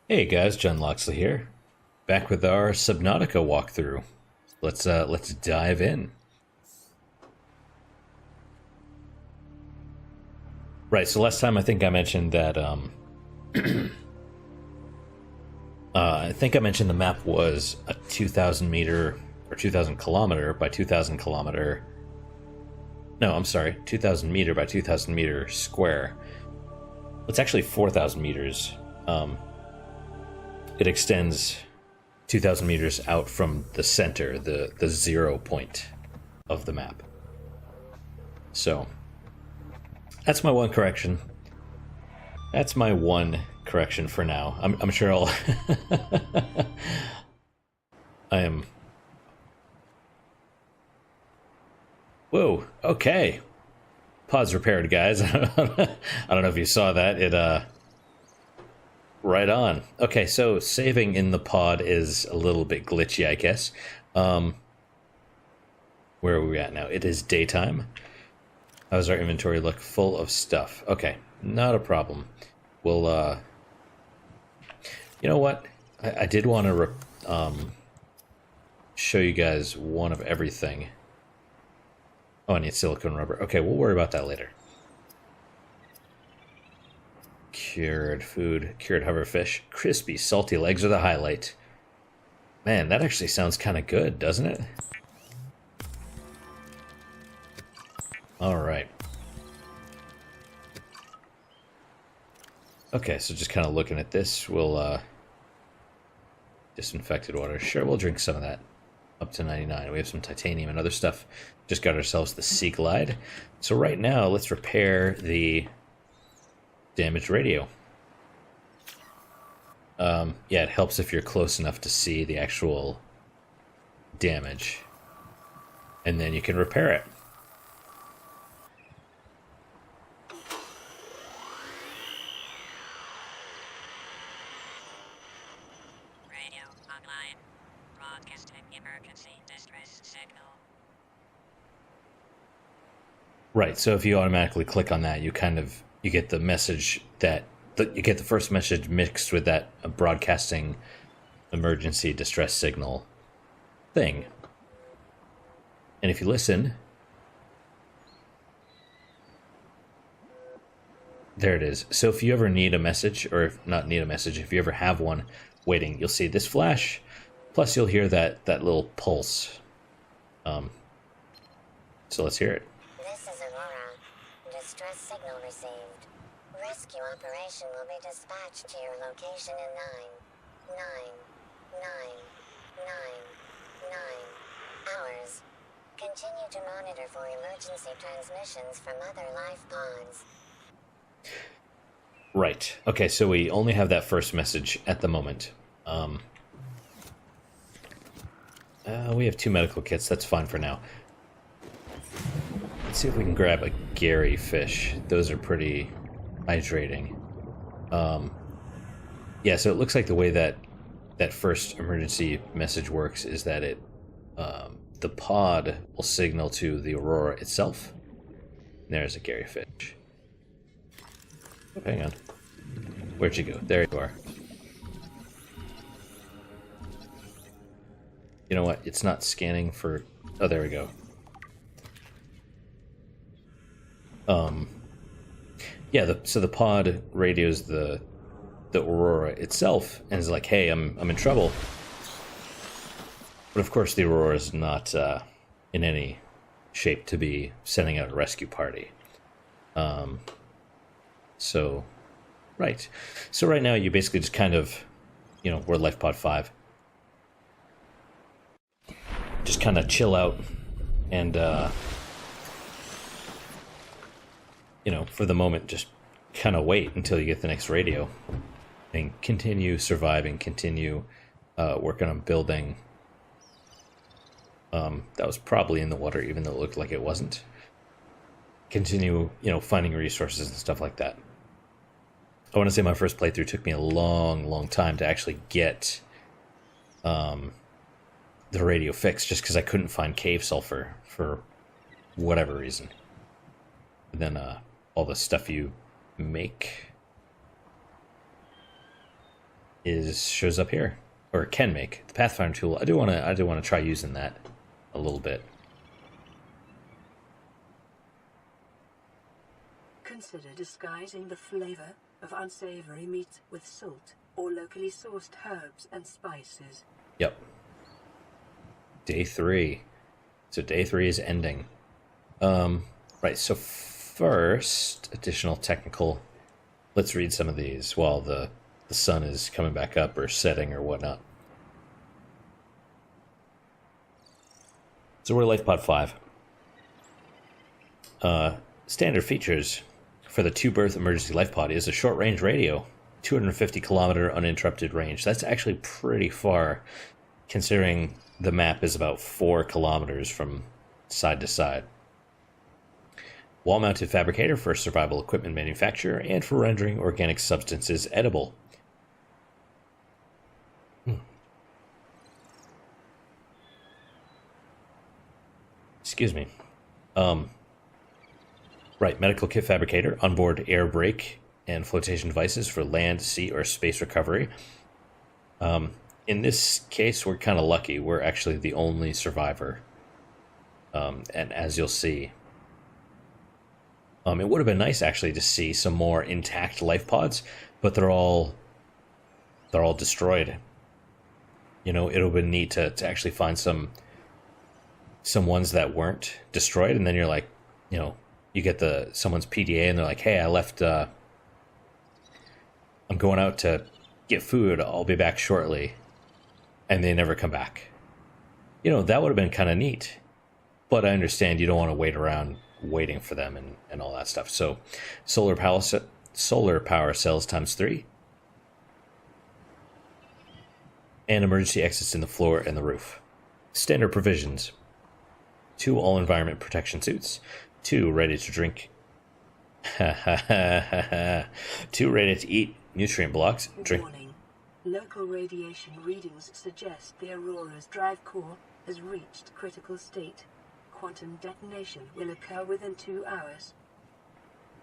Hey guys, John Loxley here, back with our Subnautica walkthrough. Let's dive in. Right, so last time I think I mentioned that I think I mentioned the map was a 2,000 meter or 2,000 kilometer by 2,000 kilometer. No, I'm sorry, 2,000 meter by 2,000 meter square. It's actually 4,000 meters. It extends 2,000 meters out from the center, the 0 point of the map. So that's my one correction. That's my one correction for now. I'm sure I'll. I am. Whoa. Okay. Pod's repaired, guys. I don't know if you saw that. Right on. Okay, so saving in the pod is a little bit glitchy, I guess. Where are we at now? It is daytime. How does our inventory look? Full of stuff. Okay, not a problem. We'll, you know what? I did want to show you guys one of everything. Oh, I need silicone rubber. Okay, we'll worry about that later. Cured food, cured hoverfish, crispy, salty legs are the highlight. Man, that actually sounds kind of good, doesn't it? All right. Okay, so just kind of looking at this, we'll disinfected water. Sure, we'll drink some of that. Up to 99. We have some titanium and other stuff. Just got ourselves the Sea Glide. So right now, let's repair the damaged radio. Yeah, it helps if you're close enough to see the actual damage. And then you can repair it. Radio online. Broadcasting emergency distress signal. Right, so if you automatically click on that, you get the message that you get the first message mixed with that broadcasting emergency distress signal thing. And if you listen, there it is. So if you ever need a message, or if not need a message, if you ever have one waiting, you'll see this flash, plus you'll hear that little pulse. So let's hear it. This is Aurora. Distress signal received. Rescue operation will be dispatched to your location in 9 hours. Continue to monitor for emergency transmissions from other life pods. Right. Okay, so we only have that first message at the moment. We have 2 medical kits. That's fine for now. Let's see if we can grab a Gary fish. Those are pretty hydrating. Yeah, so it looks like the way that first emergency message works is that the pod will signal to the Aurora itself. There's a Gary fish. Oh, hang on. Where'd you go? There you are. You know what? It's not scanning for... Oh, there we go. Yeah, so the pod radios the Aurora itself and is like, hey, I'm in trouble. But of course the Aurora is not in any shape to be sending out a rescue party. So right now you basically just kind of, we're Lifepod 5. Just kind of chill out and, for the moment, just kind of wait until you get the next radio and continue surviving, continue working on building. That was probably in the water, even though it looked like it wasn't. Continue, finding resources and stuff like that. I want to say my first playthrough took me a long time to actually get the radio fixed, just because I couldn't find cave sulfur for whatever reason. And then all the stuff you make. shows up here, or can make. The Pathfinder tool. I do want to try using that a little bit. Consider disguising the flavor of unsavory meats with salt or locally sourced herbs and spices. Yep. Day 3. So day 3 is ending. Right, so first, additional technical. Let's read some of these while the sun is coming back up or setting or whatnot. So we're Lifepod 5. Standard features for the 2-berth emergency Lifepod is a short-range radio, 250-kilometer uninterrupted range. That's actually pretty far, considering the map is about 4 kilometers from side to side. Wall-mounted fabricator for survival equipment manufacturer and for rendering organic substances edible. Excuse me. Right, medical kit fabricator, onboard air brake and flotation devices for land, sea, or space recovery. In this case, we're kind of lucky. We're actually the only survivor. And as you'll see, it would have been nice actually to see some more intact life pods, but they're all destroyed. You know, it would have been neat to actually find some ones that weren't destroyed, and then you're like, you know, you get someone's PDA and they're like, hey, I left, I'm going out to get food, I'll be back shortly, and they never come back. You know, that would have been kind of neat, but I understand you don't want to wait around waiting for them and all that stuff. So solar power cells ×3, and emergency exits in the floor and the roof. Standard provisions: 2 all-environment protection suits, 2 ready-to-drink, 2 ready-to-eat nutrient blocks. Warning. Local radiation readings suggest the Aurora's drive core has reached critical state. Quantum detonation will occur within 2 hours.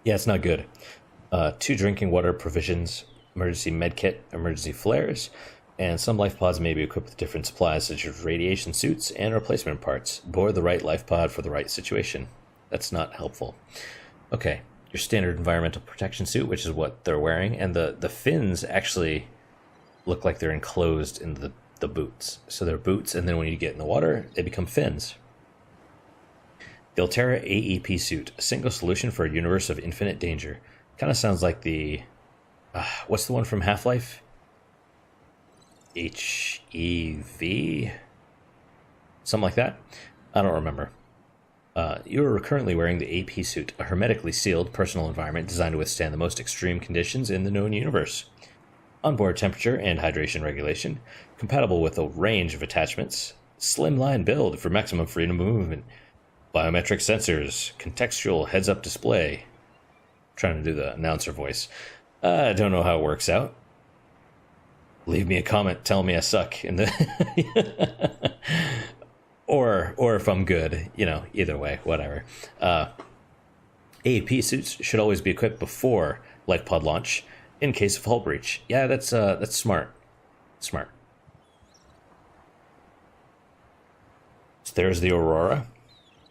Yeah, it's not good. 2 drinking water provisions, emergency medkit, emergency flares, and some life pods may be equipped with different supplies such as radiation suits and replacement parts. Board the right life pod for the right situation. That's not helpful. Okay, your standard environmental protection suit, which is what they're wearing, and the fins actually look like they're enclosed in the boots. So they're boots, and then when you get in the water, they become fins. The Altera AEP suit, a single solution for a universe of infinite danger. Kind of sounds like the... what's the one from Half-Life? HEV? Something like that? I don't remember. You are currently wearing the AP suit, a hermetically sealed personal environment designed to withstand the most extreme conditions in the known universe. Onboard temperature and hydration regulation, compatible with a range of attachments, slimline build for maximum freedom of movement, biometric sensors, contextual heads-up display. Trying to do the announcer voice. I don't know how it works out. Leave me a comment telling me I suck in the or if I'm good, you know, either way, whatever. AAP suits should always be equipped before Lifepod launch in case of hull breach. Yeah, that's smart. Smart. So there's the Aurora.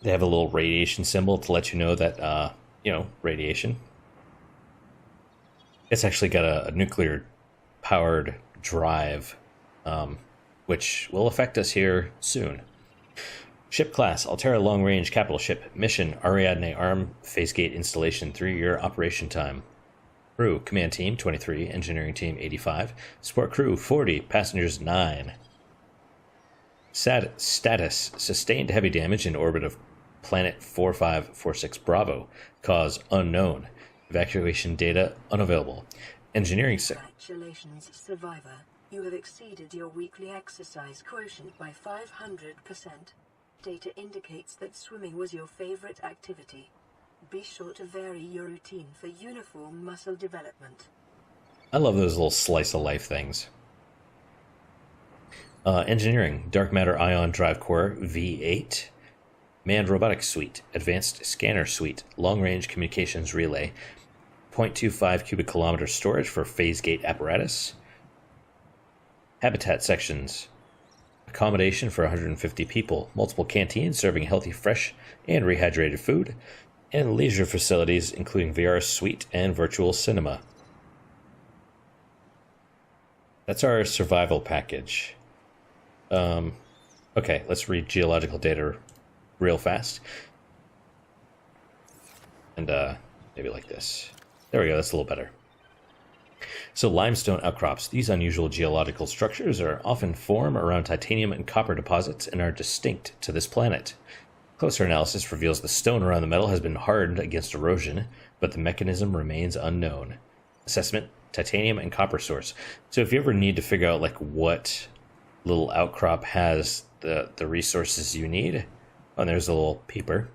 They have a little radiation symbol to let you know that you know, radiation. It's actually got a nuclear powered drive, which will affect us here soon. Ship class, Altera Long Range Capital Ship. Mission, Ariadne Arm Phase Gate Installation, 3-year operation time. Crew, Command Team, 23. Engineering Team, 85. Support Crew, 40. Passengers, 9. Status, sustained heavy damage in orbit of Planet 4546 Bravo. Cause, unknown. Evacuation data, unavailable. Engineering... Congratulations, survivor. You have exceeded your weekly exercise quotient by 500%. Data indicates that swimming was your favorite activity. Be sure to vary your routine for uniform muscle development. I love those little slice of life things. Engineering, Dark Matter Ion Drive Core V8. Manned Robotics Suite, Advanced Scanner Suite, Long Range Communications Relay, 0.25 cubic kilometer storage for phase gate apparatus. Habitat sections. Accommodation for 150 people. Multiple canteens serving healthy, fresh, and rehydrated food. And leisure facilities, including VR suite and virtual cinema. That's our survival package. Okay, let's read geological data real fast. And maybe like this. There we go, that's a little better. So limestone outcrops. These unusual geological structures are often formed around titanium and copper deposits and are distinct to this planet. Closer analysis reveals the stone around the metal has been hardened against erosion, but the mechanism remains unknown. Assessment, titanium and copper source. So if you ever need to figure out like what little outcrop has the resources you need, oh, and there's a little peeper,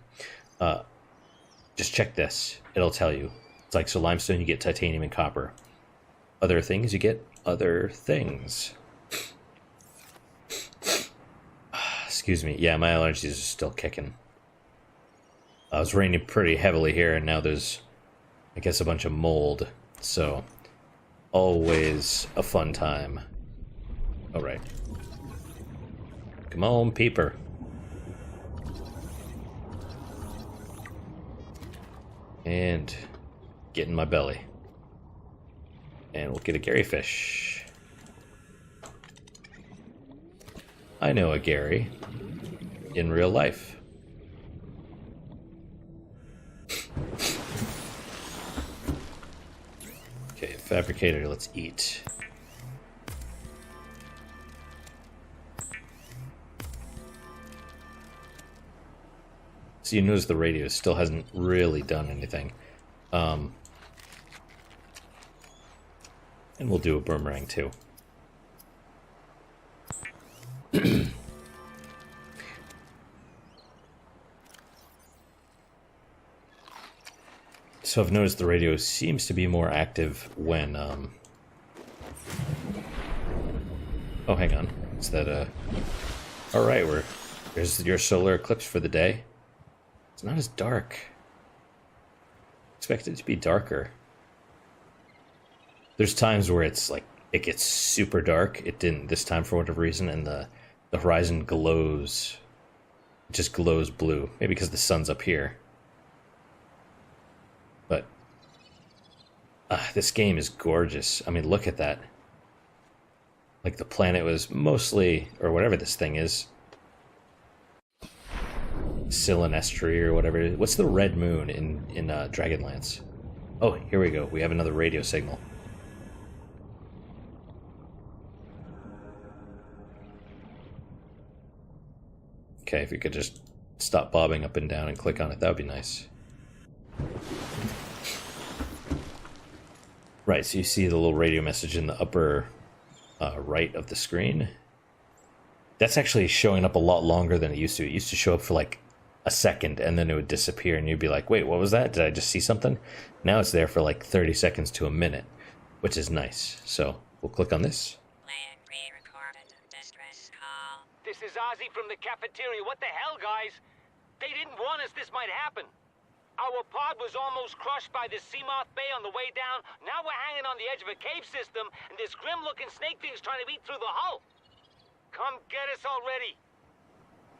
just check this. It'll tell you. It's like, so limestone, you get titanium and copper. Other things, you get other things. Excuse me. Yeah, my allergies are still kicking. It was raining pretty heavily here, and now there's, I guess, a bunch of mold. So, always a fun time. All right. Come on, peeper. And get in my belly. And we'll get a Gary fish. I know a Gary in real life. Okay, fabricator, let's eat. So you notice the radio still hasn't really done anything. And we'll do a boomerang too. So I've noticed the radio seems to be more active when, oh, hang on. Is that, alright, there's your solar eclipse for the day. It's not as dark. Expect it to be darker. There's times where it's like, it gets super dark. It didn't this time for whatever reason, and the horizon glows. It just glows blue. Maybe because the sun's up here. But this game is gorgeous. I mean, look at that. Like the planet was mostly, or whatever this thing is, Silenestry or whatever. What's the red moon in Dragonlance? Oh, here we go. We have another radio signal. Okay, if you could just stop bobbing up and down and click on it, that would be nice. Right, so you see the little radio message in the upper right of the screen. That's actually showing up a lot longer than it used to. It used to show up for like a second and then it would disappear and you'd be like, wait, what was that? Did I just see something? Now it's there for like 30 seconds to a minute, which is nice. So we'll click on this. This is Ozzy from the cafeteria. What the hell, guys? They didn't warn us this might happen. Our pod was almost crushed by this Seamoth Bay on the way down. Now we're hanging on the edge of a cave system, and this grim-looking snake thing's trying to eat through the hull. Come get us already.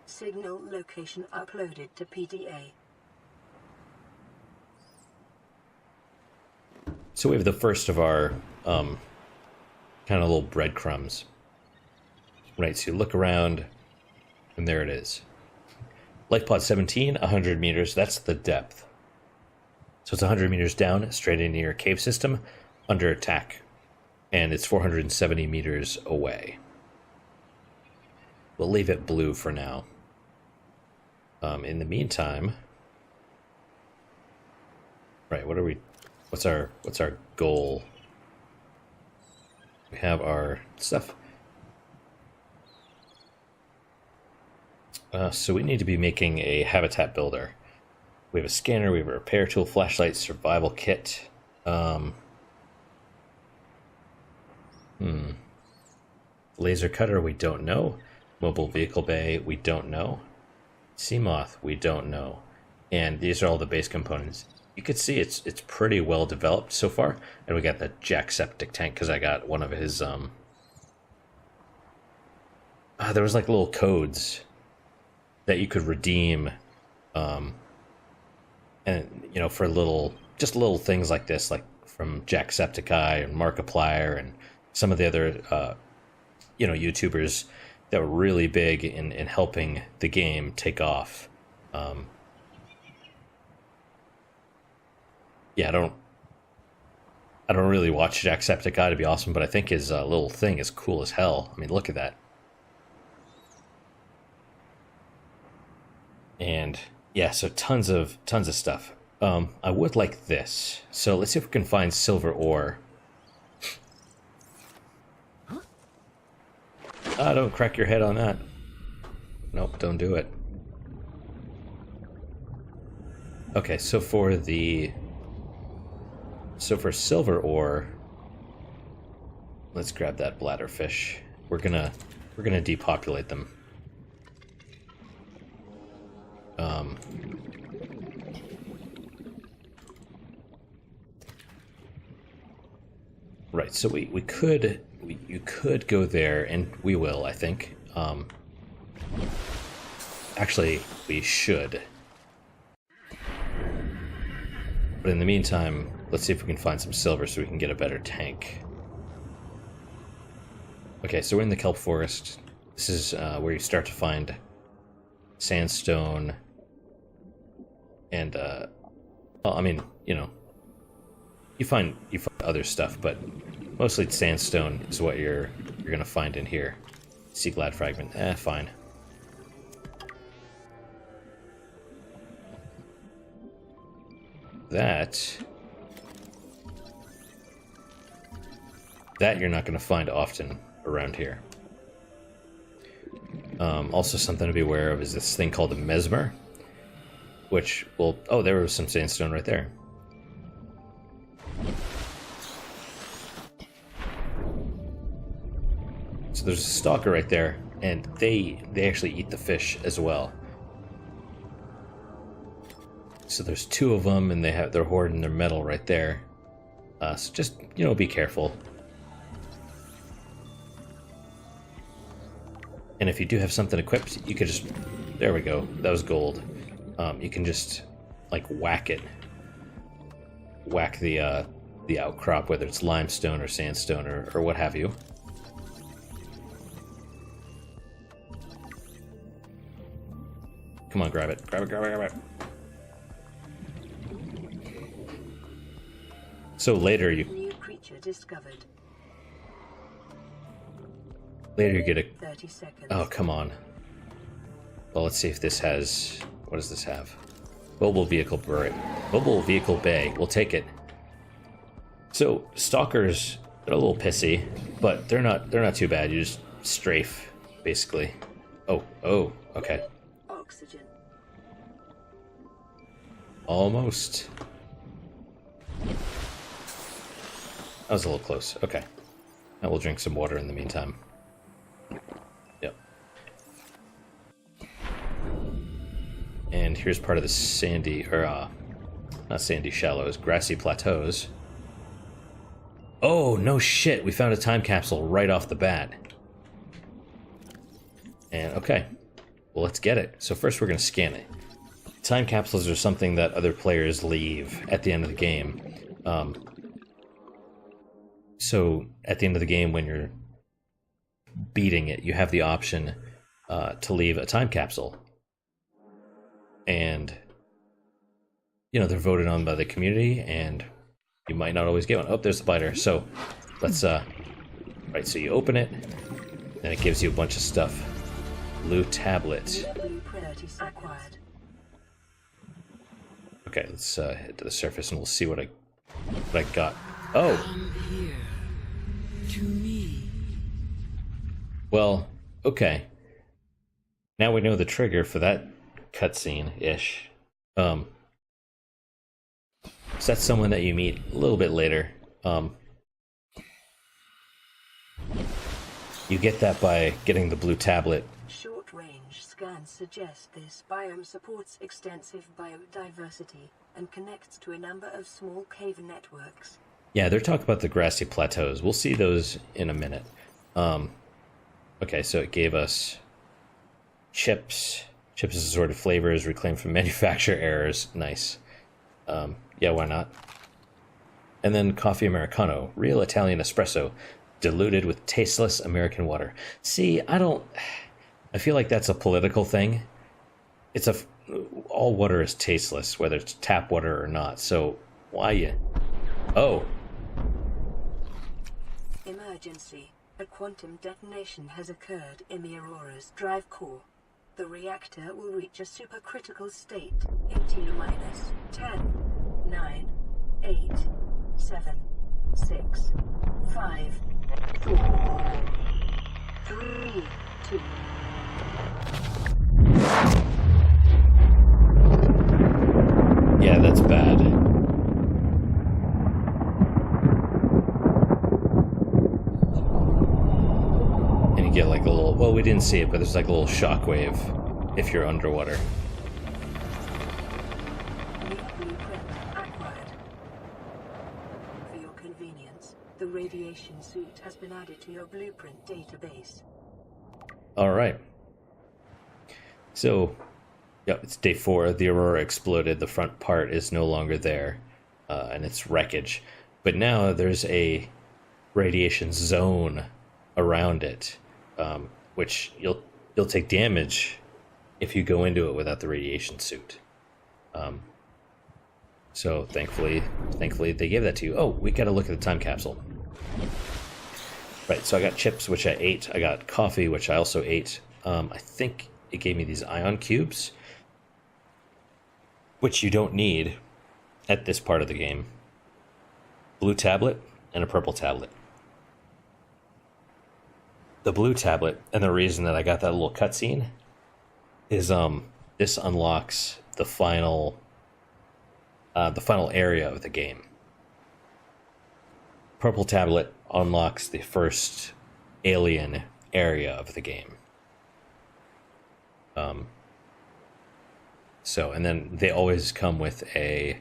Signal location uploaded to PDA. So we have the first of our kind of little breadcrumbs. Right, so you look around, and there it is. Lifepod 17, 100 meters, that's the depth. So it's 100 meters down, straight into your cave system, under attack. And it's 470 meters away. We'll leave it blue for now. In the meantime... Right, what's our goal? We have our stuff. So we need to be making a habitat builder. We have a scanner, we have a repair tool, flashlight, survival kit. Laser cutter, we don't know. Mobile vehicle bay, we don't know. Seamoth, we don't know. And these are all the base components. You could see it's pretty well developed so far. And we got the Jackseptic tank because I got one of his there was like little codes that you could redeem, and you know, for just little things like this, like from Jacksepticeye and Markiplier and some of the other you know, YouTubers that were really big in helping the game take off. Yeah, I don't really watch Jacksepticeye to be awesome, but I think his little thing is cool as hell. I mean, look at that. And yeah, so tons of stuff. I would like this. So let's see if we can find silver ore. Don't crack your head on that. Nope, don't do it. Okay, so for silver ore, let's grab that bladderfish. We're gonna depopulate them. Right, so you could go there, and we will, I think. Actually, we should. But in the meantime, let's see if we can find some silver so we can get a better tank. Okay, so we're in the kelp forest. This is where you start to find sandstone and well, I mean, you know, you find other stuff, but mostly sandstone is what you're gonna find in here. Sea glad fragment, fine. That you're not gonna find often around here. Also, something to be aware of is this thing called a Mesmer, which will... Oh, there was some sandstone right there. So there's a stalker right there, and they actually eat the fish as well. So there's two of them, and they're hoarding their metal right there. So just, you know, be careful. And if you do have something equipped, you could just... There we go. That was gold. You can just, like, whack it. Whack the outcrop, whether it's limestone or sandstone or what have you. Come on, grab it. Grab it. So later you... New creature discovered. Later you get a... 30 seconds. Oh, come on. Well, let's see if this has... What does this have? Mobile vehicle bay. We'll take it. So, stalkers, they're a little pissy, but they're not too bad. You just strafe, basically. Oh, okay. Oxygen. Almost. That was a little close. Okay. Now we'll drink some water in the meantime. Yep. And here's part of the sandy, or not sandy shallows, grassy plateaus. Oh, no shit, we found a time capsule right off the bat. And, okay. Well, let's get it. So first we're going to scan it. Time capsules are something that other players leave at the end of the game. So at the end of the game, when you're beating it, you have the option to leave a time capsule. And, you know, they're voted on by the community, and you might not always get one. Oh, there's the biter. So let's, right, so you open it, and it gives you a bunch of stuff. Blue tablet. Okay, let's head to the surface, and we'll see what I got. Oh! Come here. To me. Well, okay. Now we know the trigger for that cutscene-ish. So that's someone that you meet a little bit later. You get that by getting the blue tablet. Short-range scans suggest this biome supports extensive biodiversity and connects to a number of small cave networks. Yeah, they're talking about the grassy plateaus. We'll see those in a minute. Okay, so it gave us chips. Chips is assorted flavors reclaimed from manufacturer errors. Nice. Yeah, why not? And then coffee Americano, real Italian espresso, diluted with tasteless American water. See, I feel like that's a political thing. All water is tasteless, whether it's tap water or not. So why you? Oh, Emergency. A quantum detonation has occurred in the Aurora's drive core. The reactor will reach a supercritical state in T-minus 10, 9, 8, 7, 6, 5, 4, 3, 2. yeah, that's bad. And you get like a little, well, we didn't see it, but there's like a little shockwave if you're underwater. New blueprint acquired. For your convenience, the radiation suit has been added to your blueprint database. All right. So, yep, it's day 4. The Aurora exploded. The front part is no longer there, and it's wreckage. But now there's a radiation zone around it, which you'll take damage if you go into it without the radiation suit. So thankfully they gave that to you. Oh, we got to look at the time capsule. Right, so I got chips, which I ate. I got coffee, which I also ate. I think it gave me these ion cubes, which you don't need at this part of the game. Blue tablet and a purple tablet. The blue tablet, and the reason that I got that little cutscene is this unlocks the final area of the game. Purple tablet unlocks the first alien area of the game. So, and then they always come with a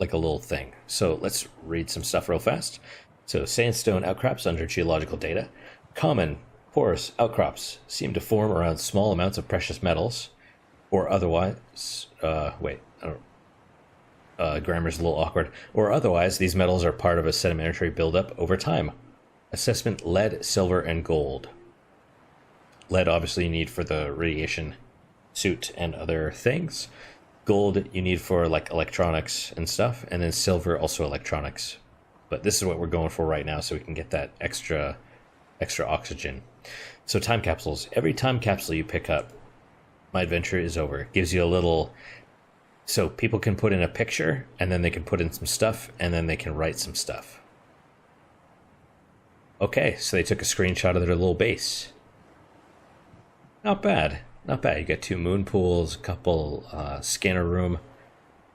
little thing. So let's read some stuff real fast. So sandstone outcrops under geological data. Common porous outcrops seem to form around small amounts of precious metals, or otherwise, grammar's a little awkward. Or otherwise, these metals are part of a sedimentary buildup over time. Assessment: lead, silver, and gold. Lead, obviously, you need for the radiation suit and other things. Gold, you need for like electronics and stuff, and then silver, also electronics. But this is what we're going for right now, so we can get that extra oxygen. So time capsules. Every time capsule you pick up, my adventure is over. It gives you a little, so people can put in a picture, and then they can put in some stuff, and then they can write some stuff. Okay, so they took a screenshot of their little base. Not bad. Not bad. You got 2 moon pools, a couple scanner room.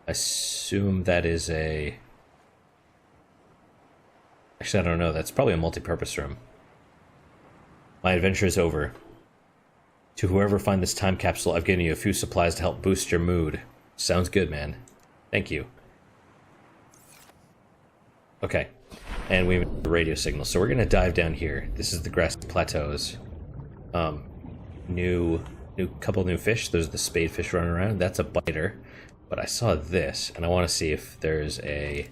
I assume that is a... Actually, I don't know. That's probably a multi-purpose room. My adventure is over. To whoever find this time capsule, I've given you a few supplies to help boost your mood. Sounds good, man. Thank you. Okay. And we have the radio signal. So we're going to dive down here. This is the grassy plateaus. Couple new fish. There's the spadefish running around. That's a biter. But I saw this, and I want to see if there's a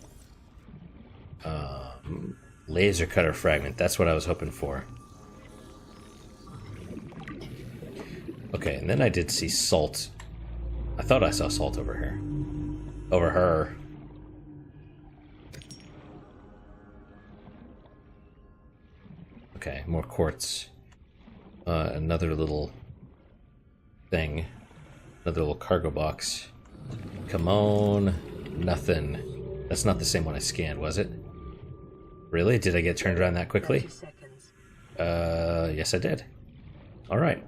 laser cutter fragment. That's what I was hoping for. Okay, and then I did see salt. I thought I saw salt over here. Over her. Okay, more quartz. Another little thing. Another little cargo box. Come on. Nothing. That's not the same one I scanned, was it? Really? Did I get turned around that quickly? 30 seconds. Yes I did. Alright.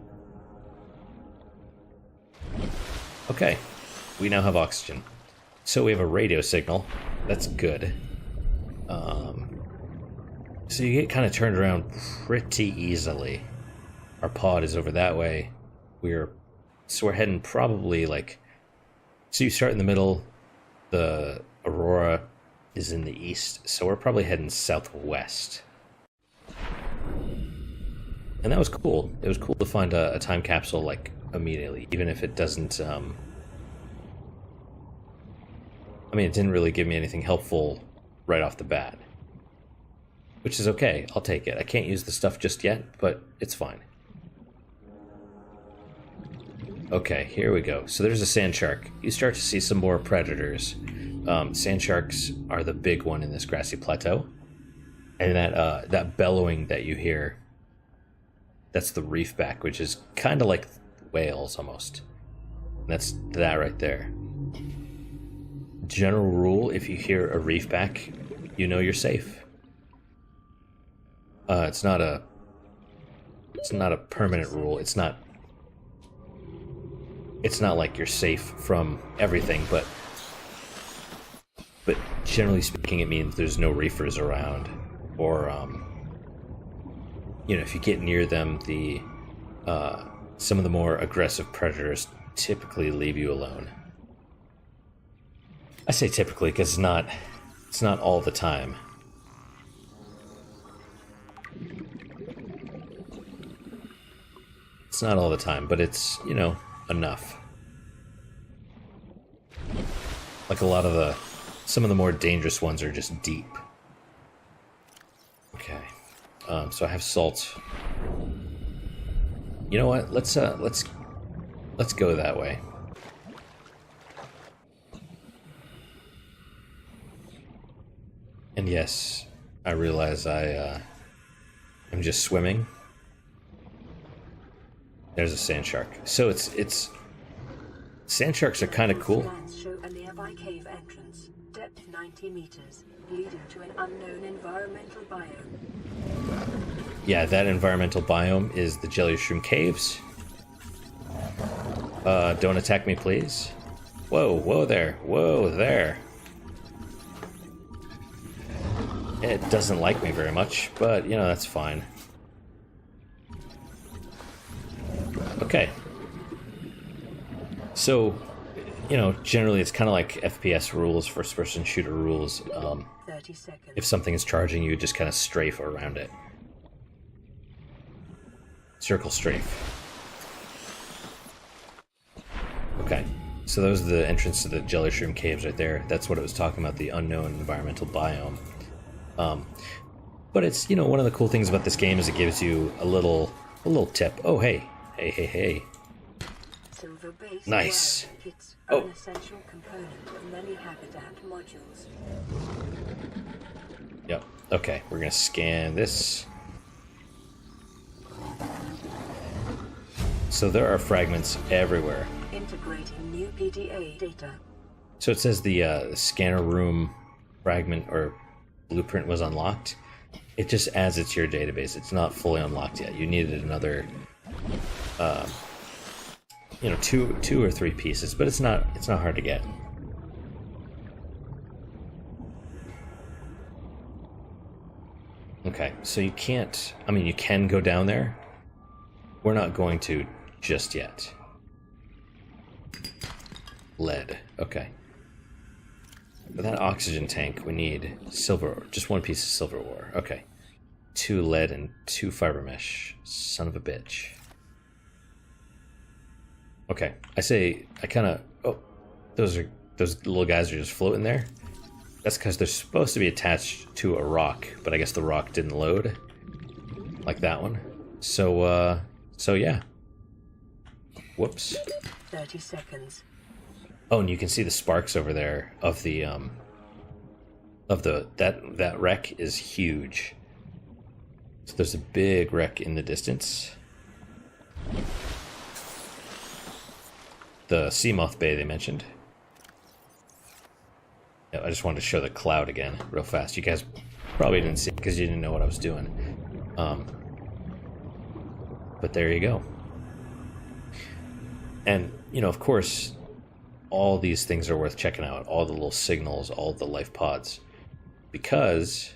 Okay. We now have oxygen. So we have a radio signal. That's good. So you get kind of turned around pretty easily. Our pod is over that way. We're heading probably like... So you start in the middle. The Aurora is in the east. So we're probably heading southwest. And that was cool. It was cool to find a time capsule, like, immediately, even if it doesn't, I mean, it didn't really give me anything helpful right off the bat. Which is okay, I'll take it. I can't use the stuff just yet, but it's fine. Okay, here we go. So there's a sand shark. You start to see some more predators. Sand sharks are the big one in this grassy plateau. And that bellowing that you hear, that's the reefback, which is kind of like whales almost. And that's that right there. General rule, if you hear a reefback, you know you're safe. It's not a permanent rule. It's not like you're safe from everything, but generally speaking, it means there's no reefers around, or you know, if you get near them, some of the more aggressive predators typically leave you alone. I say typically because it's not all the time. It's not all the time, but it's, you know, enough. Like some of the more dangerous ones are just deep. Okay, so I have salt. You know what? Let's go that way. And yes, I realize I'm just swimming. There's a sand shark. So it's sand sharks are kind of cool. Scans show a nearby cave entrance, depth 90 meters, leading to an unknown environmental biome. Yeah, that environmental biome is the jelly shroom caves. Don't attack me, please. Whoa there. It doesn't like me very much, but, you know, that's fine. Okay. So, you know, generally it's kind of like FPS rules, first-person shooter rules. 30 seconds. If something is charging you, just kind of strafe around it. Circle strafe. Okay. So those are the entrance to the jelly shroom caves right there. That's what it was talking about, the unknown environmental biome. But it's, you know, one of the cool things about this game is it gives you a little tip. Oh, hey. Silver base Nice. kits Oh. are an essential component of many habitat modules. Yep. Okay, we're gonna scan this. So there are fragments everywhere. Integrating new PDA data. So it says the scanner room fragment or blueprint was unlocked. It just adds it to your database. It's not fully unlocked yet. You needed another, you know, two or three pieces, but it's not hard to get. Okay, so you can't. I mean, you can go down there. We're not going to just yet. Lead. Okay. For that oxygen tank, we need silver ore. Just one piece of silver ore. Okay. 2 lead and 2 fiber mesh. Son of a bitch. Okay. I kind of... Oh, those little guys are just floating there. That's because they're supposed to be attached to a rock, but I guess the rock didn't load. Like that one. So yeah. Whoops. 30 seconds. Oh, and you can see the sparks over there of the that wreck is huge. So there's a big wreck in the distance. The Seamoth Bay they mentioned. Yeah, I just wanted to show the cloud again real fast. You guys probably didn't see it because you didn't know what I was doing. But there you go. And, you know, of course, all these things are worth checking out. All the little signals, all the life pods. Because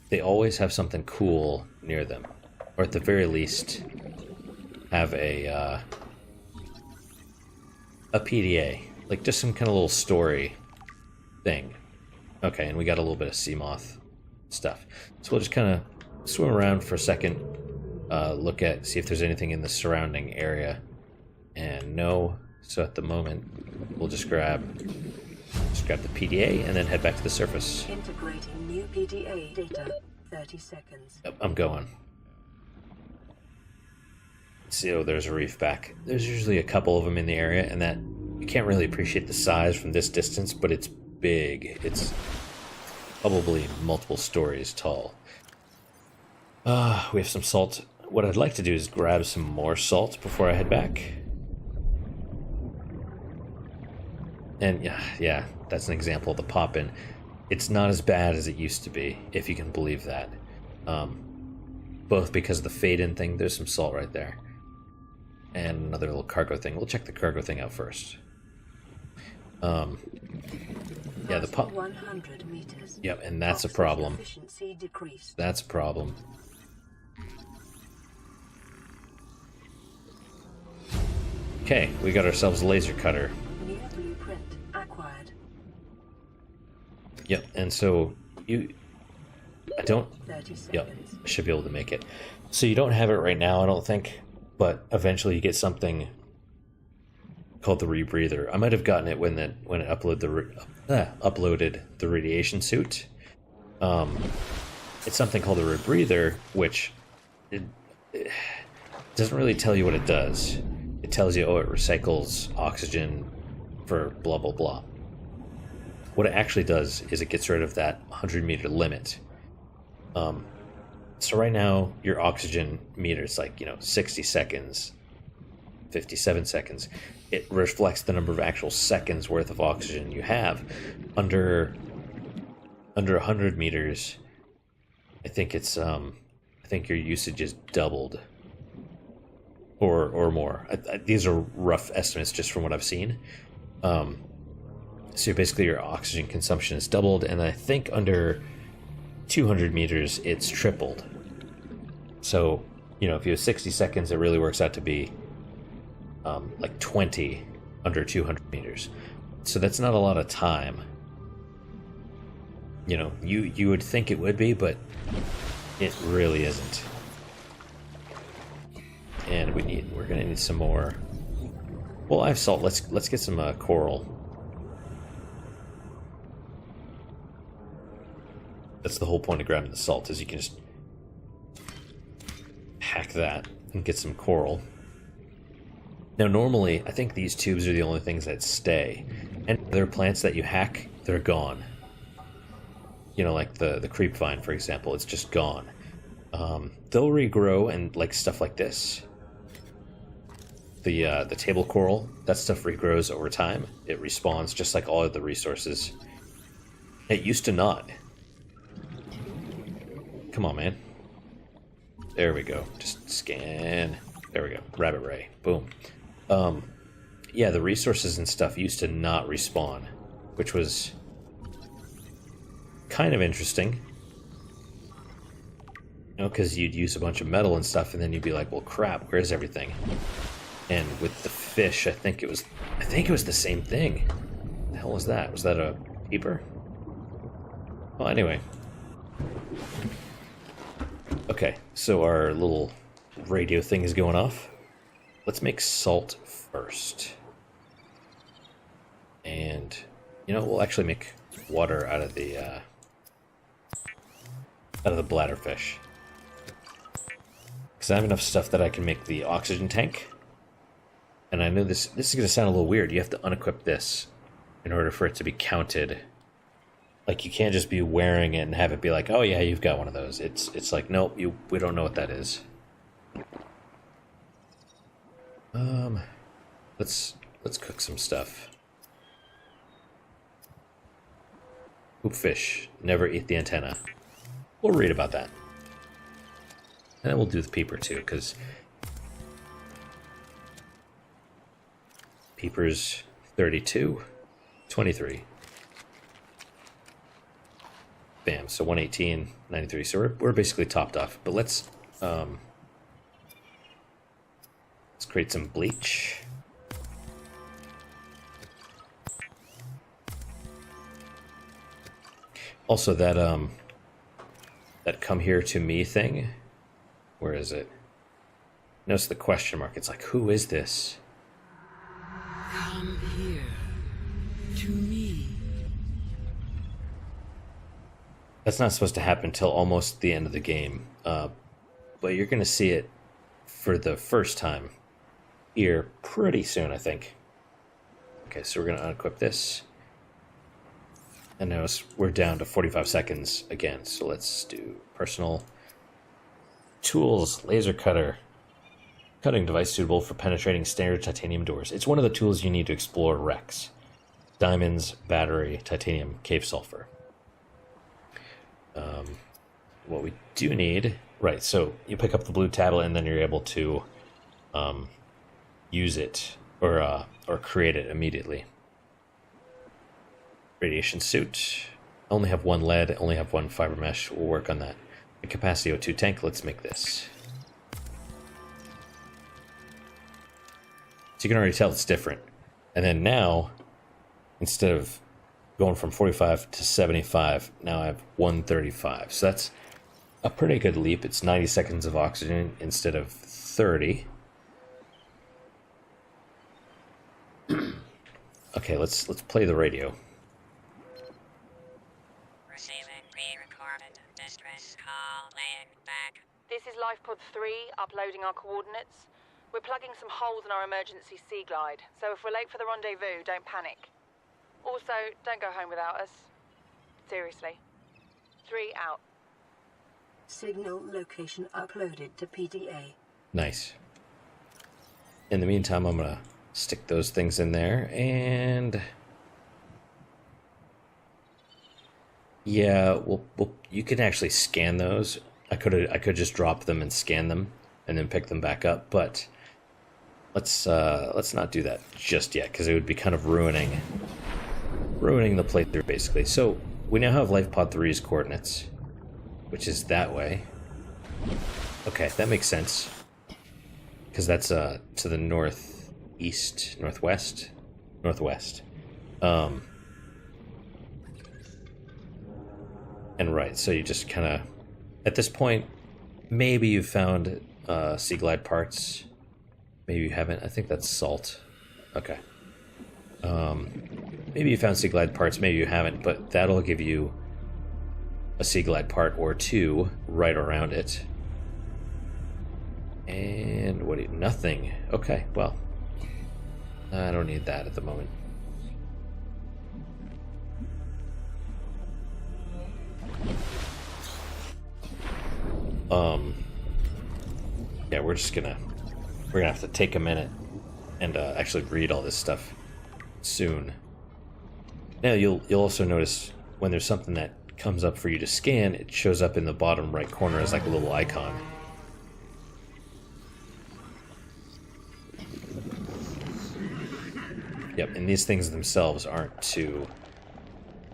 they always have something cool near them. Or at the very least, have a PDA. Like just some kind of little story thing. Okay, and we got a little bit of Seamoth stuff. So we'll just kind of swim around for a second, see if there's anything in the surrounding area. And no, so at the moment, we'll just grab the PDA and then head back to the surface. Integrating new PDA data. 30 seconds. Yep, I'm going. See, oh, there's a reef back. There's usually a couple of them in the area, and that you can't really appreciate the size from this distance, but it's big. It's probably multiple stories tall. We have some salt. What I'd like to do is grab some more salt before I head back. And yeah, that's an example of the pop-in. It's not as bad as it used to be, if you can believe that. Both because of the fade-in thing, there's some salt right there. And another little cargo thing. We'll check the cargo thing out first. Yeah, the pop. 100 meters. Yep, and that's a problem. Efficiency decreased. That's a problem. Okay, we got ourselves a laser cutter. New blueprint acquired. Yep, and so I don't. 30 seconds. Yep, I should be able to make it. So you don't have it right now, I don't think, but eventually you get something called the rebreather. I might have gotten it when it uploaded the radiation suit. It's something called a rebreather, which it doesn't really tell you what it does. It tells you, oh, it recycles oxygen for blah blah blah. What it actually does is it gets rid of that 100-meter limit. So right now your oxygen meter is like 60 seconds, 57 seconds. It reflects the number of actual seconds worth of oxygen you have. Under 100 meters, I think your usage is doubled or more. These are rough estimates just from what I've seen. So basically your oxygen consumption is doubled, and I think under 200 meters it's tripled. So if you have 60 seconds, it really works out to be like 20 under 200 meters. So that's not a lot of time. You would think it would be, but it really isn't. And we're gonna need some more. Well, I have salt. Let's get some coral. That's the whole point of grabbing the salt, is you can just hack that and get some coral. Now, normally, I think these tubes are the only things that stay. And other plants that you hack, they're gone. Like the creep vine, for example, it's just gone. They'll regrow, and like stuff like this. The table coral, that stuff regrows over time. It respawns just like all of the resources. It used to not. Come on, man. There we go. Just scan. There we go. Rabbit ray. Boom. Yeah, the resources and stuff used to not respawn, which was kind of interesting. Because you'd use a bunch of metal and stuff, and then you'd be like, well, crap, where's everything? And with the fish, I think it was the same thing. What the hell was that? Was that a peeper? Well, anyway. Okay, so our little radio thing is going off. Let's make salt first. And, we'll actually make water out of the bladderfish. Because I have enough stuff that I can make the oxygen tank. And I know this is going to sound a little weird. You have to unequip this in order for it to be counted. Like, you can't just be wearing it and have it be like, oh yeah, you've got one of those. It's like, nope, we don't know what that is. Let's cook some stuff. Hoopfish, never eat the antenna. We'll read about that. And then we'll do the peeper too, because peeper's 32, 23. Bam, so 118, 93. So we're basically topped off. But let's create some bleach. Also, that that come here to me thing. Where is it? Notice the question mark. It's like, who is this? Come here. To me. That's not supposed to happen until almost the end of the game. But you're going to see it for the first time here pretty soon, I think. Okay, so we're going to unequip this. And notice we're down to 45 seconds again. So let's do personal tools, laser cutter. Cutting device suitable for penetrating standard titanium doors. It's one of the tools you need to explore wrecks. Diamonds, battery, titanium, cave sulfur. What we do need... Right, so you pick up the blue tablet and then you're able to use it or create it immediately. Radiation suit. Only have one lead, only have one fiber mesh. We'll work on that. A capacity O2 tank, let's make this. So you can already tell it's different. And then now, instead of going from 45 to 75, now I have 135. So that's a pretty good leap. It's 90 seconds of oxygen instead of 30. Okay, let's play the radio. Receiving pre-recorded distress call laying back. This is Lifepod 3, uploading our coordinates. We're plugging some holes in our emergency sea glide, so if we're late for the rendezvous, don't panic. Also, don't go home without us. Seriously. 3 out. Signal location uploaded to PDA. Nice. In the meantime, I'm gonna stick those things in there, and yeah, you can actually scan those. I could just drop them and scan them, and then pick them back up, but let's not do that just yet, because it would be kind of ruining the playthrough, basically. So we now have Lifepod 3's coordinates, which is that way. Okay, that makes sense, because that's to the northeast, northwest. And right, so you just kind of, at this point, maybe you've found sea glide parts. Maybe you haven't. I think that's salt. Okay. Maybe you found sea glide parts, maybe you haven't, but that'll give you a sea glide part or two right around it. And what do you... Nothing. Okay, well, I don't need that at the moment. Yeah, we're gonna have to take a minute and actually read all this stuff soon. Now you'll also notice when there's something that comes up for you to scan, it shows up in the bottom right corner as like a little icon. Yep, and these things themselves aren't too...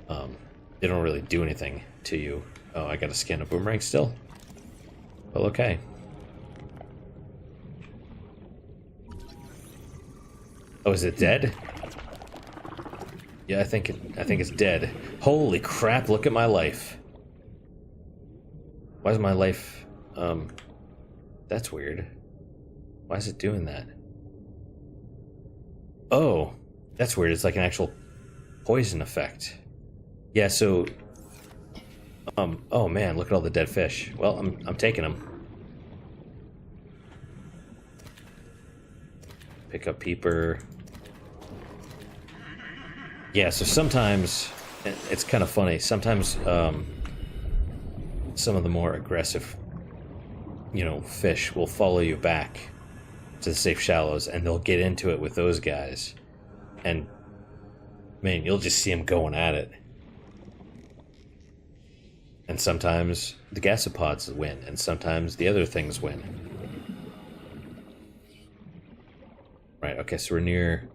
they don't really do anything to you. Oh, I gotta scan a boomerang still? Well, okay. Oh, is it dead? Yeah, I think it's dead. Holy crap, look at my life. Why is my life... That's weird. Why is it doing that? Oh, that's weird. It's like an actual poison effect. Yeah, so... oh man, look at all the dead fish. Well, I'm taking them. Pick up peeper. Yeah, so sometimes it's kind of funny. Sometimes some of the more aggressive, fish will follow you back to the safe shallows, and they'll get into it with those guys, and man, you'll just see them going at it. And sometimes the gasopods win, and sometimes the other things win. Right, okay, so we're near...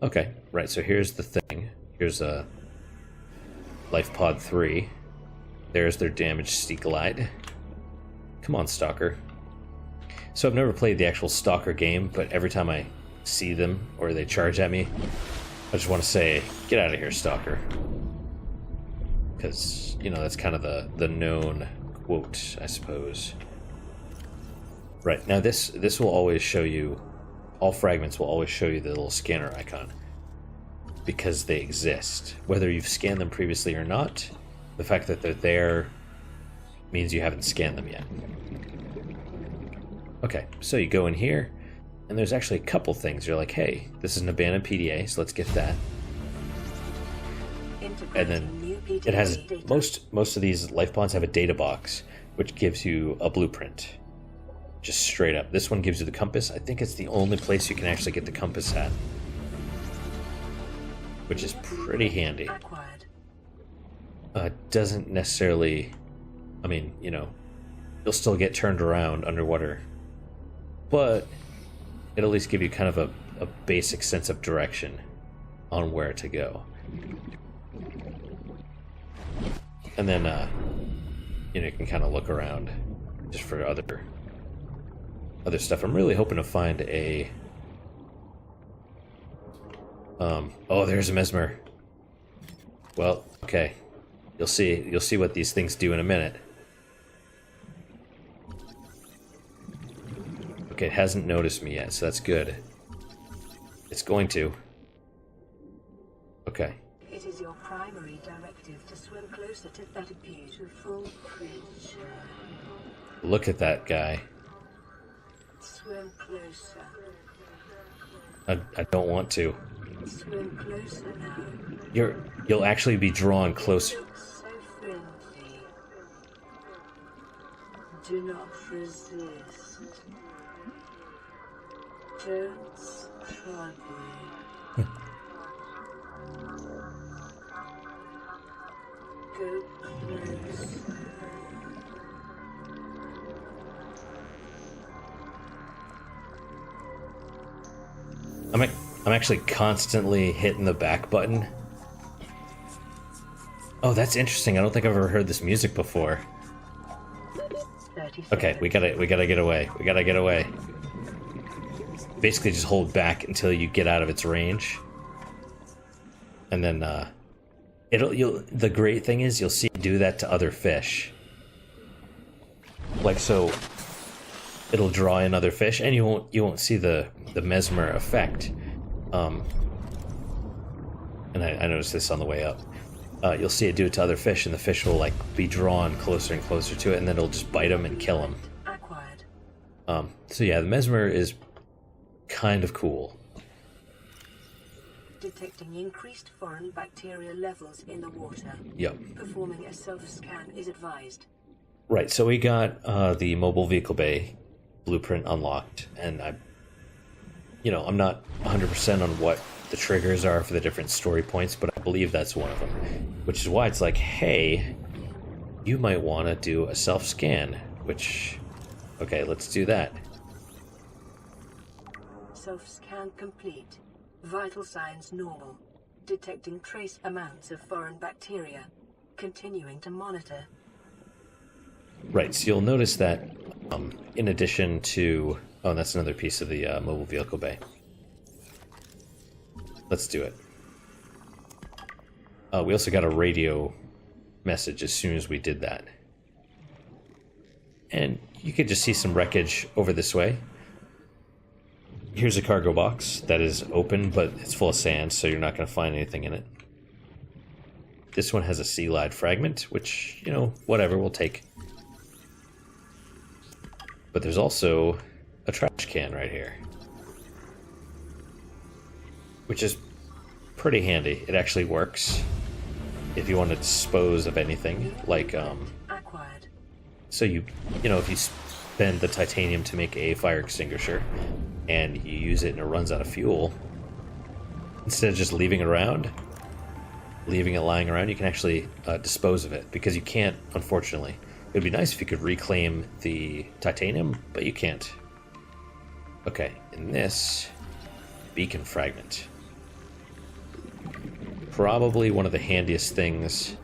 Okay, right, so here's the thing. Here's a Lifepod 3. There's their damaged sea glide. Come on, Stalker. So I've never played the actual Stalker game, but every time I see them or they charge at me, I just want to say, get out of here, Stalker. Because, that's kind of the known quote, I suppose. Right, now this will always show you, all fragments will always show you the little scanner icon, because they exist. Whether you've scanned them previously or not, the fact that they're there means you haven't scanned them yet. Okay, so you go in here, and there's actually a couple things. You're like, hey, this is an abandoned PDA, so let's get that. And then it has, most of these life pods have a data box, which gives you a blueprint. Just straight up. This one gives you the compass. I think it's the only place you can actually get the compass at, which is pretty handy. Doesn't necessarily, I mean, you know, you'll still get turned around underwater, but it'll at least give you kind of a basic sense of direction on where to go. And then, you know, you can kind of look around just for other stuff. I'm really hoping to find a... oh, there's a Mesmer. Well, okay. You'll see what these things do in a minute. Okay, it hasn't noticed me yet, so that's good. It's going to. Okay. It is your primary directive to swim closer to that beautiful creature. Look at that guy. Swim closer. I don't want to. Swim closer now. You'll actually be drawn closer. So friendly. Do not resist. Don't struggle. Go close. I'm actually constantly hitting the back button. Oh, that's interesting. I don't think I've ever heard this music before. Okay, we gotta get away. We gotta get away. Basically, just hold back until you get out of its range, and then the great thing is you'll see it do that to other fish. Like so, it'll draw in other fish, and you won't see the Mesmer effect. And I noticed this on the way up. You'll see it do it to other fish, and the fish will like be drawn closer and closer to it, and then it'll just bite them and kill them. Acquired. So yeah, the Mesmer is kind of cool. Detecting increased foreign bacteria levels in the water. Yep. Performing a self-scan is advised. Right, so we got the mobile vehicle bay blueprint unlocked, and I'm not 100% on what the triggers are for the different story points, but I believe that's one of them. Which is why it's like, hey, you might want to do a self-scan, which, okay, let's do that. Self-scan complete. Vital signs normal. Detecting trace amounts of foreign bacteria. Continuing to monitor. Right, so you'll notice that in addition to... Oh, that's another piece of the mobile vehicle bay. Let's do it. We also got a radio message as soon as we did that. And you could just see some wreckage over this way. Here's a cargo box that is open, but it's full of sand, so you're not going to find anything in it. This one has a sea lied fragment, which, whatever, we'll take. But there's also a trash can right here, which is pretty handy. It actually works if you want to dispose of anything, like Acquired. so if you spend the titanium to make a fire extinguisher and you use it and it runs out of fuel, instead of just leaving it lying around, you can actually dispose of it, because you can't, unfortunately. It would be nice if you could reclaim the titanium, but you can't. Okay, and this beacon fragment. Probably one of the handiest things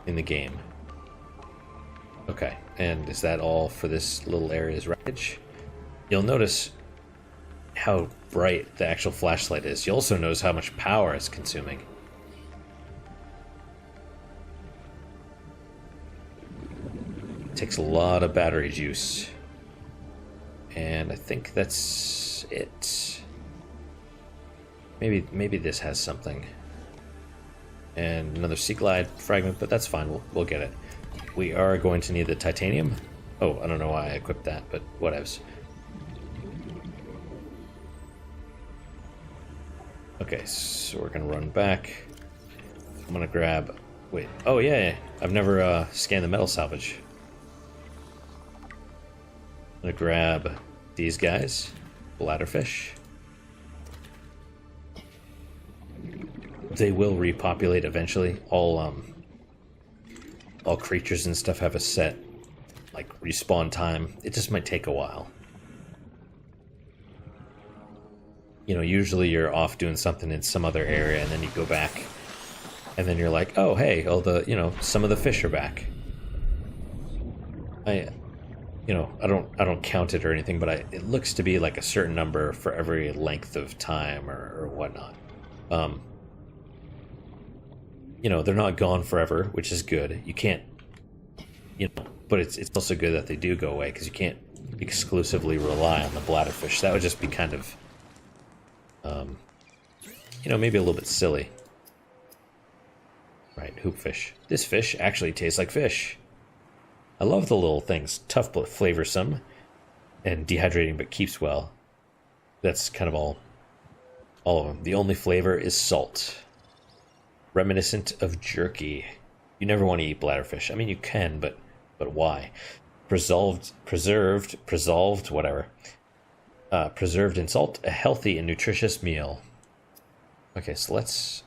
in the game. Okay, and is that all for this little area's wreckage? You'll notice how bright the actual flashlight is. You'll also notice how much power it's consuming. takes a lot of battery juice. And I think that's it. Maybe this has something. And another sea glide fragment, but that's fine. We'll get it. We are going to need the titanium. Oh, I don't know why I equipped that, but whatevs. Okay, so we're gonna run back. I'm gonna grab. Wait. Oh yeah. I've never scanned the metal salvage. I'm gonna grab these guys, bladderfish. They will repopulate eventually. All creatures and stuff have a set like respawn time. It just might take a while. You know, usually you're off doing something in some other area, and then you go back, and then you're like, oh hey, some of the fish are back. I don't count it or anything, but it looks to be like a certain number for every length of time or whatnot. They're not gone forever, which is good. You can't, but it's also good that they do go away, because you can't exclusively rely on the bladderfish. That would just be kind of, maybe a little bit silly. Right, hoopfish. This fish actually tastes like fish. I love the little things. Tough but flavorsome, and dehydrating but keeps well. That's kind of all of them. The only flavor is salt. Reminiscent of jerky. You never want to eat bladderfish. I mean, you can, but why? Preserved, whatever. Preserved in salt, a healthy and nutritious meal. Okay, so let's,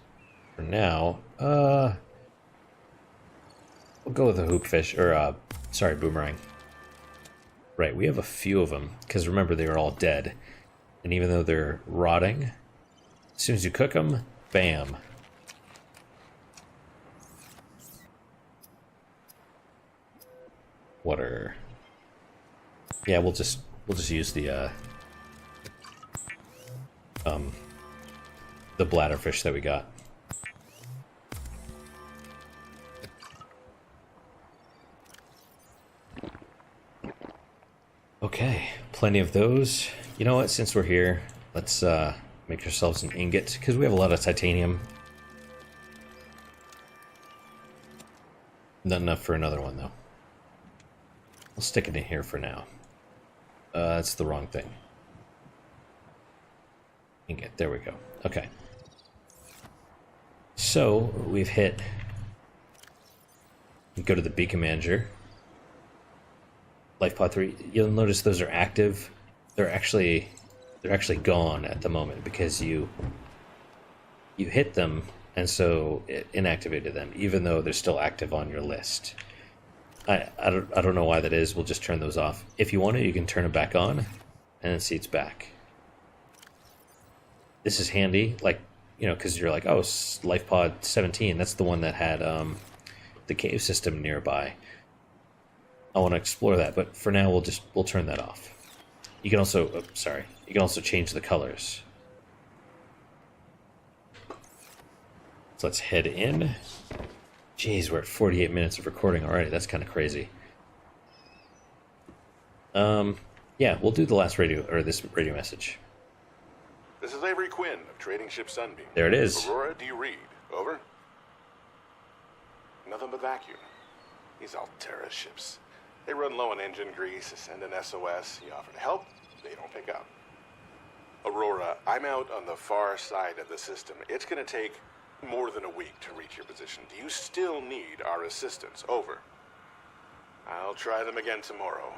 for now, we'll go with a hoopfish, or, boomerang. Right, we have a few of them, because remember, they were all dead. And even though they're rotting, as soon as you cook them, bam. Water. Yeah, we'll just use the bladderfish that we got. Okay, plenty of those. You know what, since we're here, let's make ourselves an ingot, because we have a lot of titanium. Not enough for another one, though. We'll stick it in here for now. That's the wrong thing. Ingot, there we go. Okay. So, we've hit... Go to the beacon manager. Lifepod 3, you'll notice those are active. They're actually gone at the moment, because you hit them, and so it inactivated them, even though they're still active on your list. I don't know why that is. We'll just turn those off. If you want to, you can turn it back on, and then see it's back. This is handy, like, because you're like, oh, Lifepod 17, that's the one that had the cave system nearby. I want to explore that, but for now we'll turn that off. You can also, you can also change the colors. So let's head in. Jeez, we're at 48 minutes of recording already. That's kind of crazy. Yeah, we'll do the last this radio message. This is Avery Quinn of Trading Ship Sunbeam. There it is. Aurora, do you read? Over. Nothing but vacuum. These Altera ships. They run low on engine grease, send an SOS. You offer to help, they don't pick up. Aurora, I'm out on the far side of the system. It's going to take more than a week to reach your position. Do you still need our assistance? Over. I'll try them again tomorrow.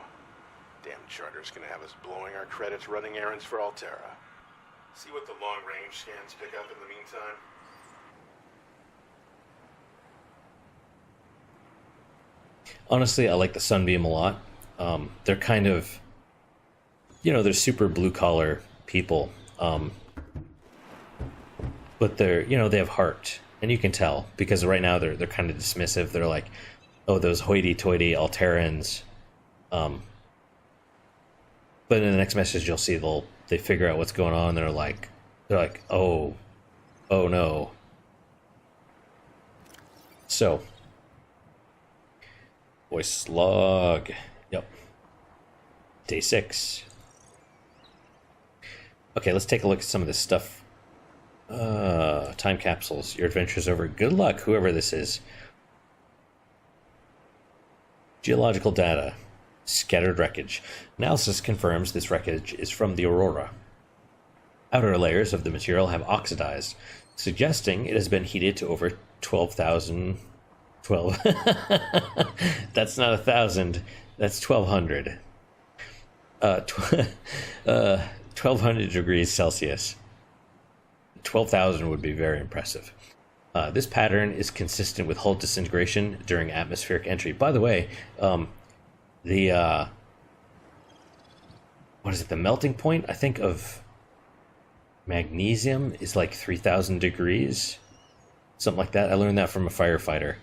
Damn charter's going to have us blowing our credits running errands for Altera. See what the long-range scans pick up in the meantime. Honestly, I like the Sunbeam a lot. They're kind of, they're super blue-collar people. But they're, they have heart. And you can tell, because right now they're kind of dismissive. They're like, oh, those hoity-toity Alterans. But in the next message you'll see they figure out what's going on. They're like, oh no. So, Voice slug. Yep. Day 6. Okay, let's take a look at some of this stuff. Time capsules. Your adventure's over. Good luck, whoever this is. Geological data. Scattered wreckage. Analysis confirms this wreckage is from the Aurora. Outer layers of the material have oxidized, suggesting it has been heated to over 12,000... 12. That's not 1,000. That's 1,200. 1,200 degrees Celsius. 12,000 would be very impressive. This pattern is consistent with hull disintegration during atmospheric entry. By the way, the what is it? The melting point, I think, of magnesium is like 3,000 degrees, something like that. I learned that from a firefighter,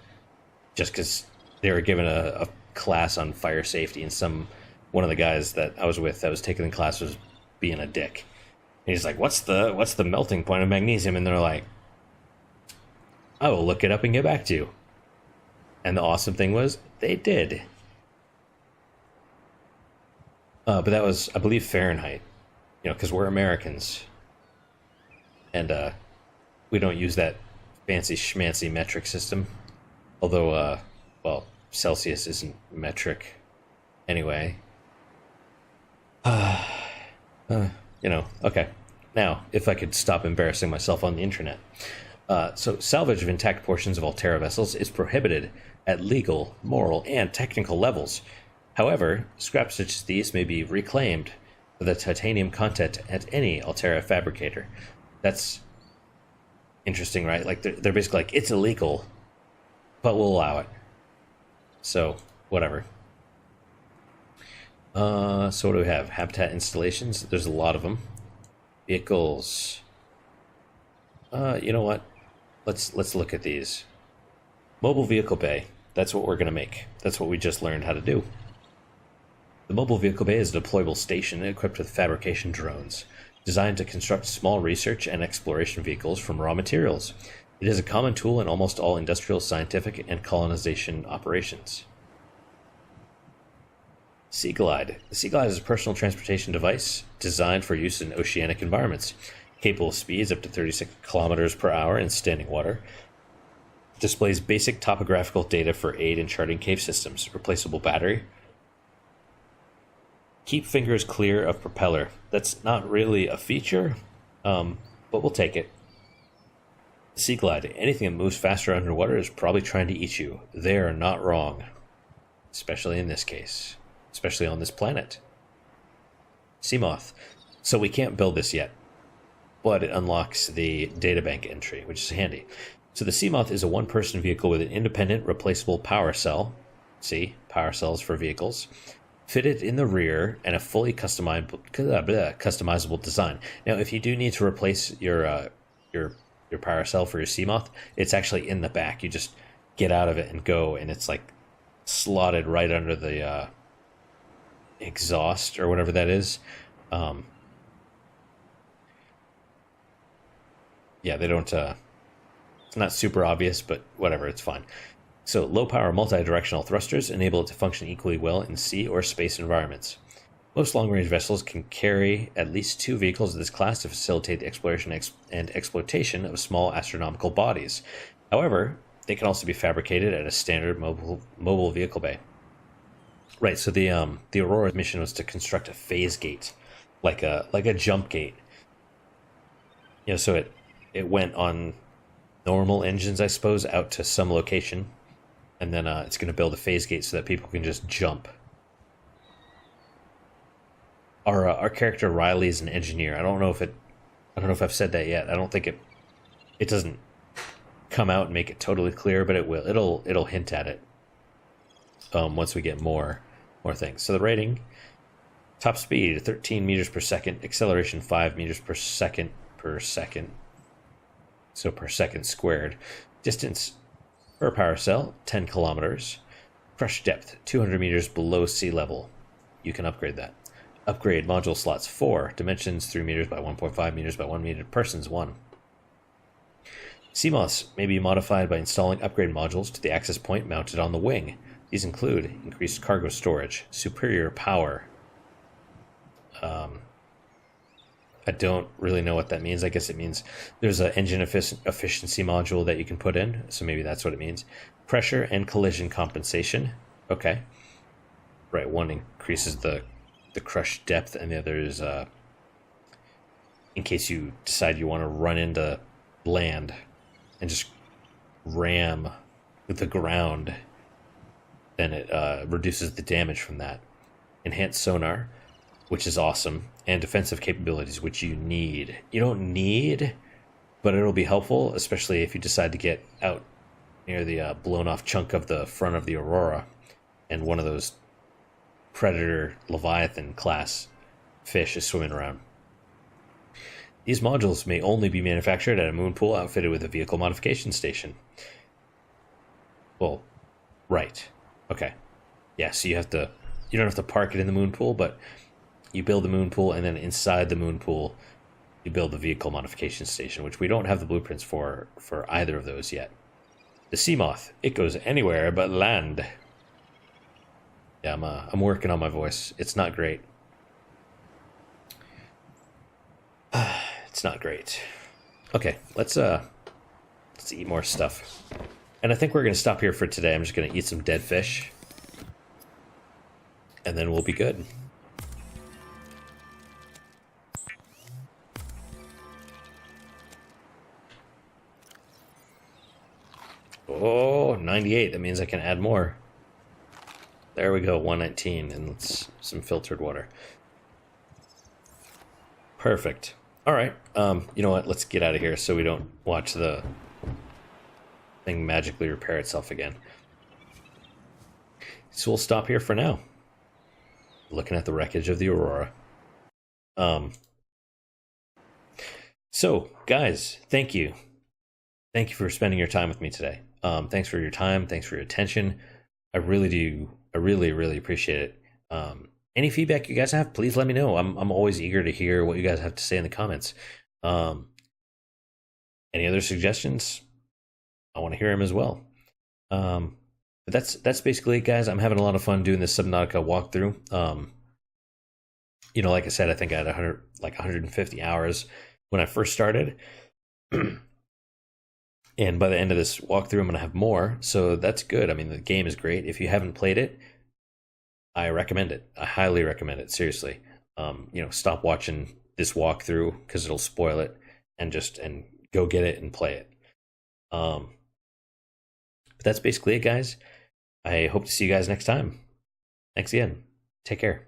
just because they were given a class on fire safety, and one of the guys that I was with that was taking the class was being a dick. And he's like, "What's the melting point of magnesium?" And they're like, "I will look it up and get back to you." And the awesome thing was, they did. But that was, I believe, Fahrenheit. You know, because we're Americans. And we don't use that fancy schmancy metric system. Although, well, Celsius isn't metric anyway. You know, okay. Now, if I could stop embarrassing myself on the internet. So, salvage of intact portions of Altera vessels is prohibited at legal, moral, and technical levels. However, scrap such as these may be reclaimed for the titanium content at any Altera fabricator. That's interesting, right? Like, they're basically like, it's illegal, but we'll allow it. So, whatever. So what do we have? Habitat installations. There's a lot of them. Vehicles. You know what? Let's look at these. Mobile vehicle bay. That's what we're going to make. That's what we just learned how to do. The mobile vehicle bay is a deployable station equipped with fabrication drones, designed to construct small research and exploration vehicles from raw materials. It is a common tool in almost all industrial, scientific, and colonization operations. Sea Glide. The Sea Glide is a personal transportation device designed for use in oceanic environments, capable of speeds up to 36 kilometers per hour in standing water. Displays basic topographical data for aid in charting cave systems. Replaceable battery. Keep fingers clear of propeller. That's not really a feature, but we'll take it. Sea Glide. Anything that moves faster underwater is probably trying to eat you. They are not wrong. Especially in this case. Especially on this planet. Seamoth. So we can't build this yet, but it unlocks the databank entry, which is handy. So the Seamoth is a one-person vehicle with an independent, replaceable power cell. See, power cells for vehicles. Fitted in the rear and a fully customizable design. Now, if you do need to replace your power cell for your Seamoth, it's actually in the back. You just get out of it and go, and it's like slotted right under the exhaust or whatever that is. Yeah, they don't. It's not super obvious, but whatever, it's fine. So, low-power multi-directional thrusters enable it to function equally well in sea or space environments. Most long-range vessels can carry at least 2 vehicles of this class to facilitate the exploration and exploitation of small astronomical bodies. However, they can also be fabricated at a standard mobile vehicle bay. Right, so the Aurora mission was to construct a phase gate, like a jump gate. You know, so it went on normal engines, I suppose, out to some location, and then it's going to build a phase gate so that people can just jump. Our character Riley is an engineer. I don't know if I've said that yet. I don't think it doesn't come out and make it totally clear, but it will. It'll hint at it. Once we get more things. So the rating: top speed 13 meters per second, acceleration 5 meters per second. So per second squared. Distance per power cell 10 kilometers. Crush depth 200 meters below sea level. You can upgrade that. Upgrade module slots 4. Dimensions 3 meters by 1.5 meters by 1 meter. Persons 1. Seamoths may be modified by installing upgrade modules to the access point mounted on the wing. These include increased cargo storage, superior power. I don't really know what that means. I guess it means there's an engine efficiency module that you can put in, so maybe that's what it means. Pressure and collision compensation. Okay. Right, one increases the crush depth, and the other is in case you decide you want to run into land and just ram with the ground, then it reduces the damage from that. Enhanced sonar, which is awesome, and defensive capabilities, which you need. You don't need, but it'll be helpful, especially if you decide to get out near the blown off chunk of the front of the Aurora and one of those Predator Leviathan class fish is swimming around. These modules may only be manufactured at a moon pool outfitted with a vehicle modification station. Well, right. Okay. Yeah, so you don't have to park it in the moon pool, but you build the moon pool, and then inside the moon pool, you build the vehicle modification station, which we don't have the blueprints for either of those yet. The sea moth, it goes anywhere but land. Yeah, I'm working on my voice. It's not great. It's not great. Okay, let's eat more stuff. And I think we're gonna stop here for today. I'm just gonna eat some dead fish, and then we'll be good. Oh, 98. That means I can add more. There we go, 119, and let's some filtered water. Perfect. All right. You know what? Let's get out of here so we don't watch the thing magically repair itself again. So we'll stop here for now. Looking at the wreckage of the Aurora. So, guys, thank you. Thank you for spending your time with me today. Thanks for your time. Thanks for your attention. I really do. I really, really appreciate it. Any feedback you guys have, please let me know. I'm always eager to hear what you guys have to say in the comments. Any other suggestions? I want to hear them as well. But that's basically it, guys. I'm having a lot of fun doing this Subnautica walkthrough. You know, like I said, I think I had 150 hours when I first started. And by the end of this walkthrough, I'm going to have more. So that's good. I mean, the game is great. If you haven't played it, I recommend it. I highly recommend it. Seriously. Stop watching this walkthrough because it'll spoil it, and go get it and play it. But that's basically it, guys. I hope to see you guys next time. Thanks again. Take care.